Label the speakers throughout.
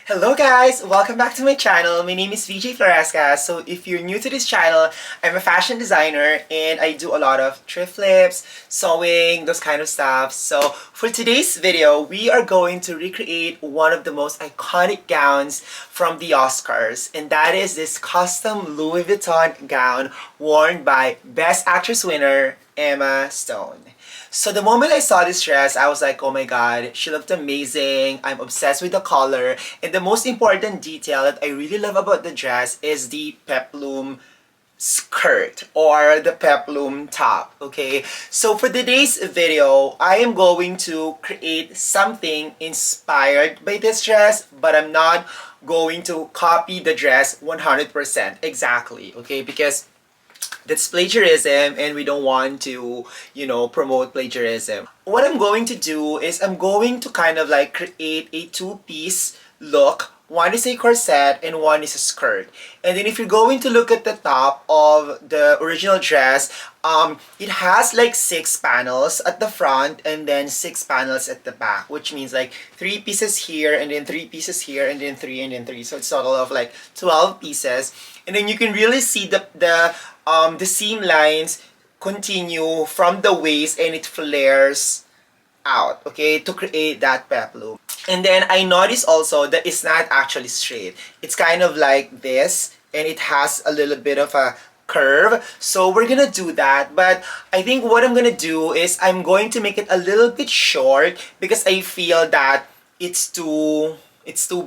Speaker 1: Hello guys! Welcome back to my channel. My name is VJ Floresca. So if you're new to this channel, I'm a fashion designer and I do a lot of thrift flips, sewing, those kind of stuff. So for today's video, we are going to recreate one of the most iconic gowns from the Oscars, and that is this custom Louis Vuitton gown worn by Best Actress winner Emma Stone. So the moment I saw this dress, I was like, oh my god, she looked amazing. I'm obsessed with the color. And the most important detail that I really love about the dress is the peplum skirt or the peplum top. Okay, so for today's video, I am going to create something inspired by this dress, but I'm not going to copy the dress 100% exactly. Okay, because that's plagiarism and we don't want to, promote plagiarism. What I'm going to do is I'm going to kind of like create a two-piece look. One is a corset and one is a skirt. And then if you're going to look at the top of the original dress, it has like 6 panels at the front and then 6 panels at the back, which means like 3 pieces here and then 3 pieces here and then 3 and then 3. So it's a total of like 12 pieces. And then you can really see the seam lines continue from the waist and it flares out, okay, to create that peplum. And then I noticed also that it's not actually straight. It's kind of like this and it has a little bit of a curve. So we're gonna do that, but I think what I'm gonna do is I'm going to make it a little bit short because I feel that it's too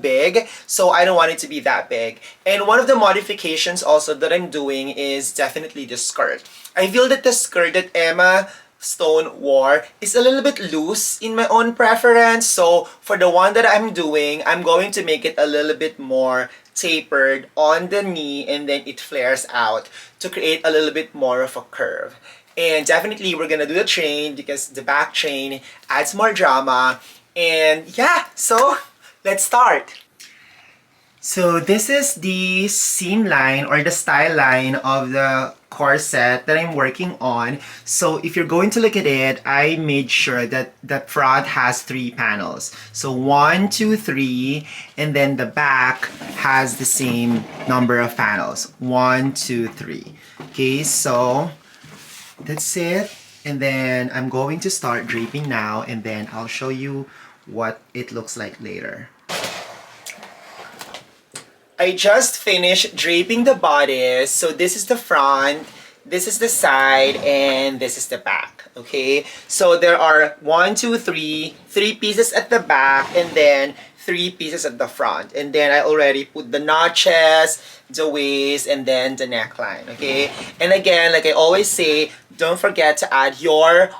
Speaker 1: big, so I don't want it to be that big. And one of the modifications also that I'm doing is definitely the skirt. I feel that the skirt that Emma Stone wore is a little bit loose in my own preference, so for the one that I'm doing, I'm going to make it a little bit more tapered on the knee and then it flares out to create a little bit more of a curve. And definitely we're gonna do the train because the back train adds more drama. And yeah, so let's start. So this is the seam line or the style line of the corset that I'm working on. So if you're going to look at it, I made sure that the front has 3 panels. So 1, 2, 3, and then the back has the same number of panels. 1, 2, 3. Okay, so that's it. And then I'm going to start draping now and then I'll show you what it looks like later. I just finished draping the bodice. So this is the front, this is the side, and this is the back. Okay, so there are 1, 2, 3 pieces at the back and then 3 pieces at the front. And then I already put the notches, the waist, and then the neckline. Okay, and again, like I always say, don't forget to add your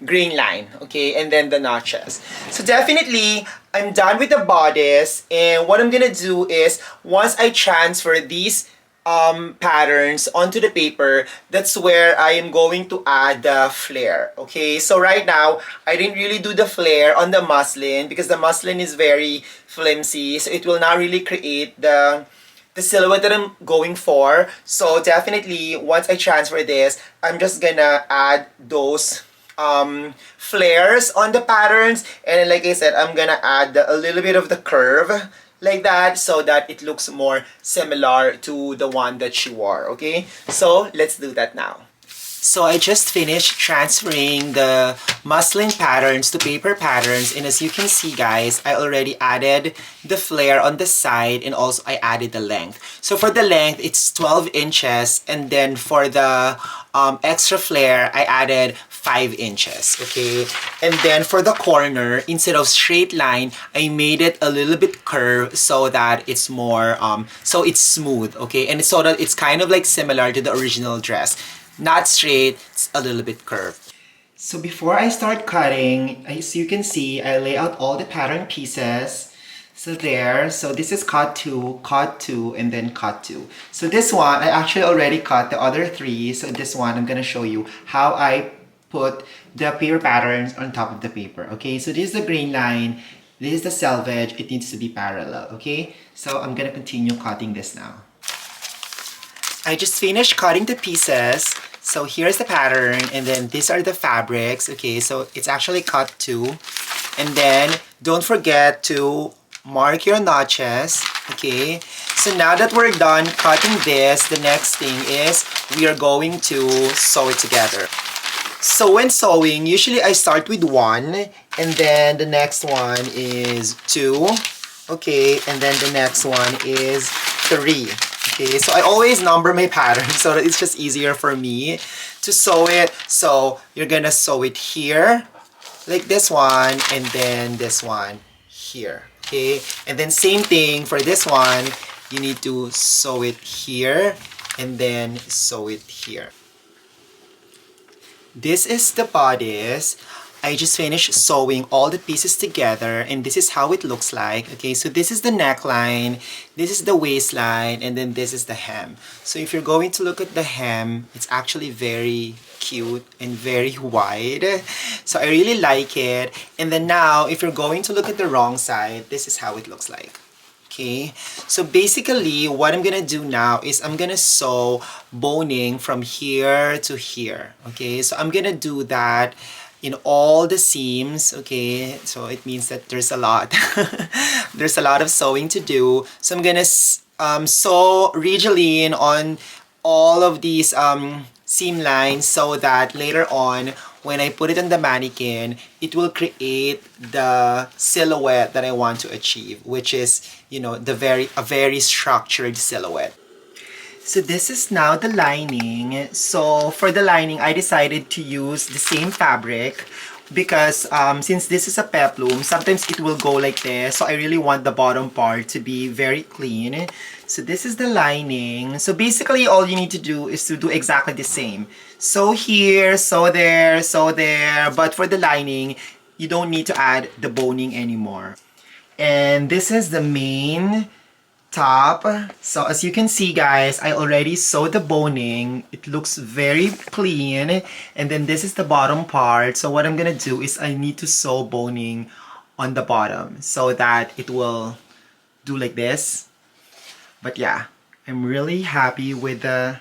Speaker 1: green line, okay, and then the notches. So definitely I'm done with the bodice, and what I'm gonna do is once I transfer these patterns onto the paper, that's where I am going to add the flare. Okay, so right now I didn't really do the flare on the muslin because the muslin is very flimsy, so it will not really create the silhouette that I'm going for. So definitely once I transfer this, I'm just gonna add those flares on the patterns, and like I said, I'm gonna add a little bit of the curve like that so that it looks more similar to the one that she wore. Okay, so let's do that now. So I just finished transferring the muslin patterns to paper patterns, and as you can see guys, I already added the flare on the side and also I added the length. So for the length, it's 12 inches, and then for the extra flare, I added 5 inches, okay? And then for the corner, instead of straight line, I made it a little bit curved so that it's more, so it's smooth, okay? And so that it's kind of like similar to the original dress. Not straight, it's a little bit curved. So before I start cutting, as you can see, I lay out all the pattern pieces. So there, so this is cut 2, and then cut 2. So this one, I actually already cut the other 3. So this one, I'm gonna show you how I put the paper patterns on top of the paper. Okay, so this is the green line, this is the selvage, it needs to be parallel. Okay, so I'm gonna continue cutting this now. I just finished cutting the pieces. So here's the pattern, and then these are the fabrics. Okay, so it's actually cut 2. And then don't forget to mark your notches, okay? So now that we're done cutting this, the next thing is we are going to sew it together. So when sewing, usually I start with 1, and then the next one is 2, okay, and then the next one is 3. Okay, so I always number my pattern so that it's just easier for me to sew it. So you're gonna sew it here, like this one, and then this one here. Okay, and then same thing for this one. You need to sew it here, and then sew it here. This is the bodice. I just finished sewing all the pieces together, and this is how it looks like. Okay, so this is the neckline, this is the waistline, and then this is the hem. So if you're going to look at the hem, it's actually very cute and very wide. So I really like it. And then now, if you're going to look at the wrong side, this is how it looks like. Okay, so basically what I'm gonna do now is I'm gonna sew boning from here to here. Okay, so I'm gonna do that in all the seams. Okay, so it means that there's a lot there's a lot of sewing to do. So I'm gonna sew Ridgeline on all of these seam lines so that later on when I put it on the mannequin, it will create the silhouette that I want to achieve, which is, you know, a very structured silhouette. So this is now the lining. So for the lining, I decided to use the same fabric because since this is a peplum, sometimes it will go like this. So I really want the bottom part to be very clean. So this is the lining. So basically all you need to do is to do exactly the same. Sew here, sew there, sew there. But for the lining, you don't need to add the boning anymore. And this is the main top. So as you can see, guys, I already sewed the boning. It looks very clean. And then this is the bottom part. So what I'm gonna do is I need to sew boning on the bottom so that it will do like this. But yeah, I'm really happy with how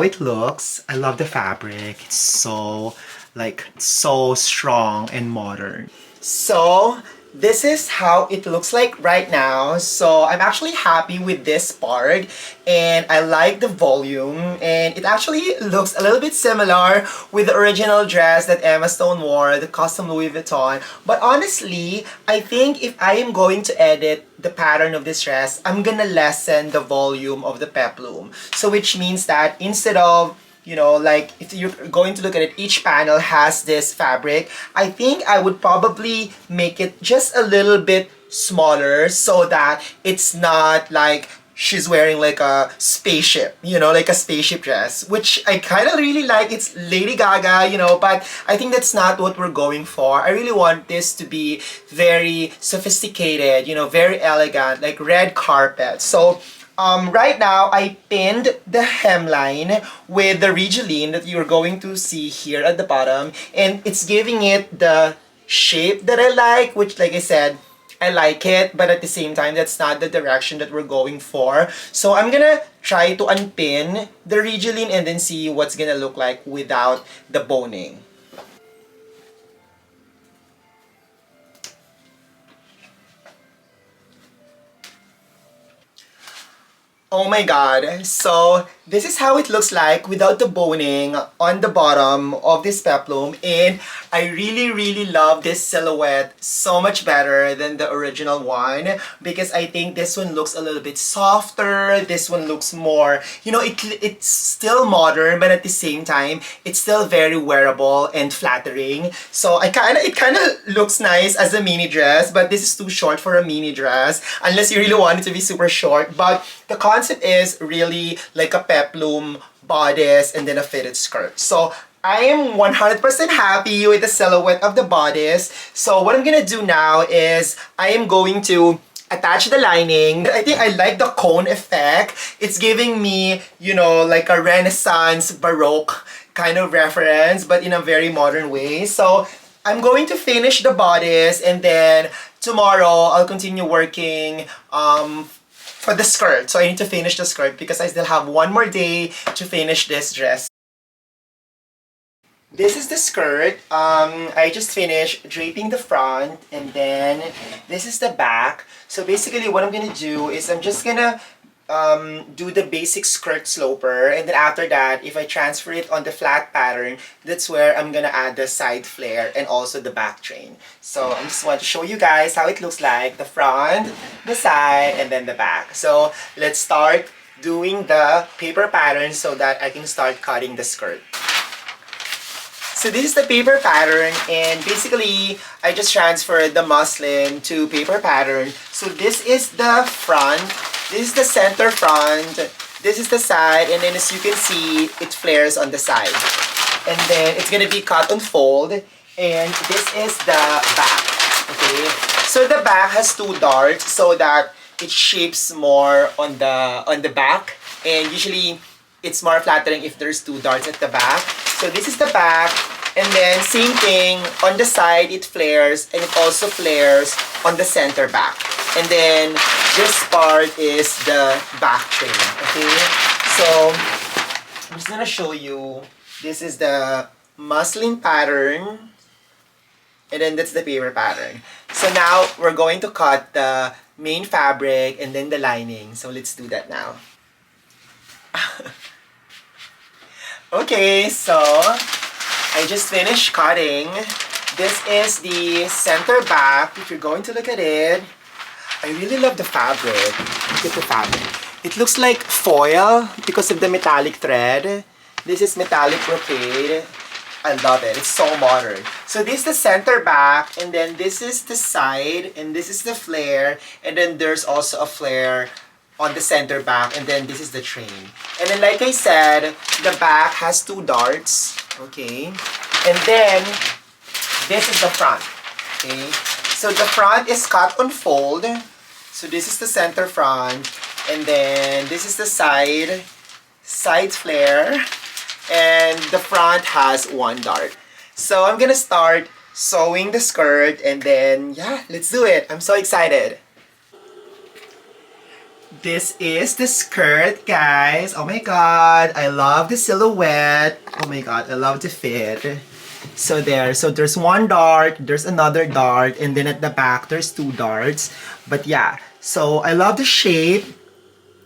Speaker 1: it looks. I love the fabric. It's so so strong and modern. So this is how it looks like right now. So I'm actually happy with this part and I like the volume, and it actually looks a little bit similar with the original dress that Emma Stone wore, the custom Louis Vuitton. But honestly, I think if I am going to edit the pattern of this dress, I'm gonna lessen the volume of the peplum. So which means that instead of, you know, like if you're going to look at it, each panel has this fabric. I think I would probably make it just a little bit smaller so that it's not like she's wearing like a spaceship, you know, like a spaceship dress, which I kind of really like. It's Lady Gaga, you know, but I think that's not what we're going for. I really want this to be very sophisticated, you know, very elegant, like red carpet. So right now, I pinned the hemline with the Ridgeline that you're going to see here at the bottom. And it's giving it the shape that I like, which, like I said, I like it. But at the same time, that's not the direction that we're going for. So I'm gonna try to unpin the Ridgeline and then see what's gonna look like without the boning. Oh my god, so this is how it looks like without the boning on the bottom of this peplum, and I really love this silhouette so much better than the original one because I think this one looks a little bit softer. This one looks more, you know, it's still modern, but at the same time it's still very wearable and flattering. So it kind of looks nice as a mini dress, but this is too short for a mini dress unless you really want it to be super short. But the concept is really like a peplum bodice and then a fitted skirt. So I am 100% happy with the silhouette of the bodice. So what I'm gonna do now is I am going to attach the lining. I think I like the cone effect. It's giving me, you know, like a Renaissance Baroque kind of reference, but in a very modern way. So I'm going to finish the bodice and then tomorrow I'll continue working for the skirt. So I need to finish the skirt because I still have one more day to finish this dress. This is the skirt. I just finished draping the front, and then this is the back. So basically what I'm gonna do is I'm just gonna do the basic skirt sloper, and then after that, if I transfer it on the flat pattern, that's where I'm gonna add the side flare and also the back train. So I just want to show you guys how it looks like, the front, the side, and then the back. So let's start doing the paper pattern so that I can start cutting the skirt. So this is the paper pattern, and basically I just transferred the muslin to paper pattern. So this is the front, this is the center front, this is the side, and then as you can see, it flares on the side. And then it's gonna be cut on fold, and this is the back, okay? So the back has two darts so that it shapes more on the back, and usually it's more flattering if there's two darts at the back. So this is the back, and then same thing, on the side it flares, and it also flares on the center back. And then this part is the back train, okay? So I'm just gonna show you, this is the muslin pattern, and then that's the paper pattern. So now we're going to cut the main fabric and then the lining. So let's do that now. Okay, so I just finished cutting. This is the center back. If you're going to look at it, I really love the fabric. Look at the fabric. It looks like foil because of the metallic thread. This is metallic brocade. I love it. It's so modern. So this is the center back, and then this is the side, and this is the flare, and then there's also a flare on the center back, and then this is the train. And then like I said, the back has two darts, okay? And then this is the front, okay? So the front is cut on fold. So this is the center front, and then this is the side flare, and the front has one dart. So I'm gonna start sewing the skirt, and then yeah, let's do it. I'm so excited. This is the skirt, guys. Oh my god, I love the silhouette. Oh my god, I love the fit. So there's one dart, there's another dart, and then at the back there's two darts. But yeah, so I love the shape.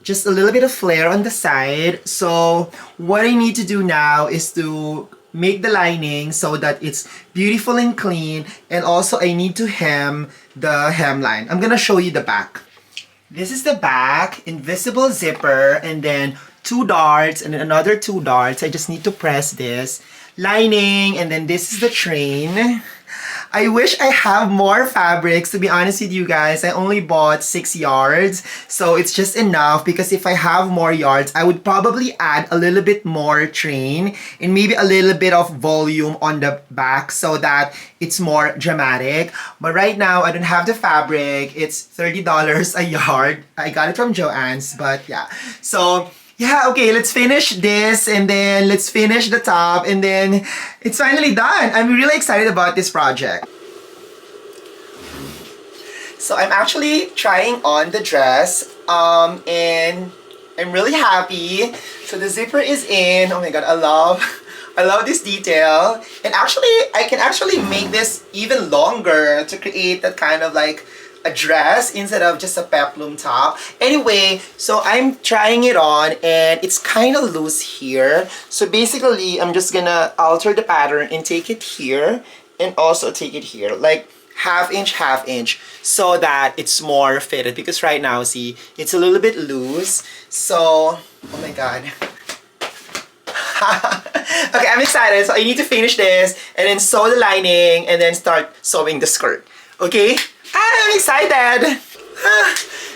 Speaker 1: Just a little bit of flare on the side. So what I need to do now is to make the lining so that it's beautiful and clean, and also I need to hem the hemline. I'm gonna show you the back. This is the back, invisible zipper, and then two darts, and then another two darts. I just need to press this. Lining, and then this is the train. I wish I have more fabrics, to be honest with you guys. I only bought 6 yards, so it's just enough, because if I have more yards, I would probably add a little bit more train and maybe a little bit of volume on the back so that it's more dramatic. But right now, I don't have the fabric. It's $30 a yard. I got it from Joann's, but yeah. So yeah, okay, let's finish this, and then let's finish the top, and then it's finally done. I'm really excited about this project. So I'm actually trying on the dress, and I'm really happy. So the zipper is in. Oh my god, I love this detail. And actually, I can actually make this even longer to create that kind of like a dress instead of just a peplum top. Anyway, so I'm trying it on, and it's kind of loose here. So basically, I'm just gonna alter the pattern and take it here and also take it here, like half inch, so that it's more fitted, because right now, see, it's a little bit loose. So, oh my god. Okay, I'm excited. So I need to finish this and then sew the lining and then start sewing the skirt. Okay? I'm excited!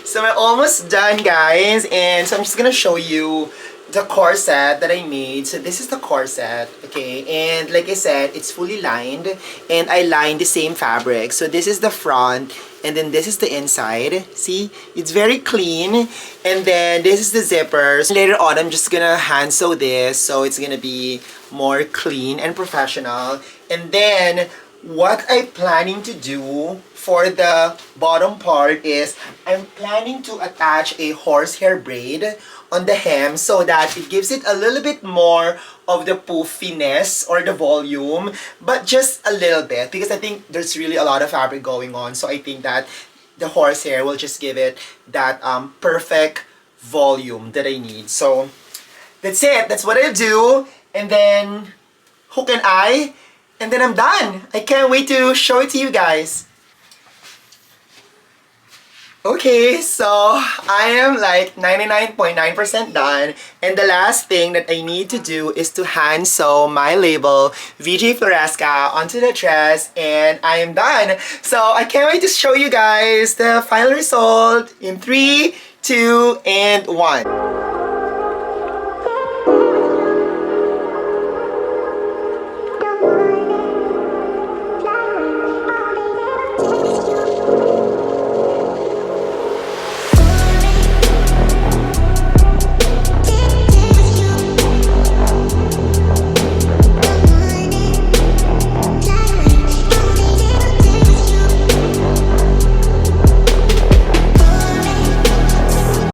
Speaker 1: So we're almost done, guys, and so I'm just gonna show you the corset that I made. So this is the corset, okay, and like I said, it's fully lined, and I lined the same fabric. So this is the front, and then this is the inside. See, it's very clean, and then this is the zipper. So later on, I'm just gonna hand sew this, so it's gonna be more clean and professional. And then what I'm planning to do for the bottom part is I'm planning to attach a horsehair braid on the hem so that it gives it a little bit more of the poofiness or the volume, but just a little bit because I think there's really a lot of fabric going on. So I think that the horsehair will just give it that perfect volume that I need. So that's it. That's what I do. And then hook an eye. And then I'm done. I can't wait to show it to you guys. Okay, so I am like 99.9% done. And the last thing that I need to do is to hand sew my label, VJ Floresca, onto the dress. And I am done. So I can't wait to show you guys the final result in 3, 2, and 1.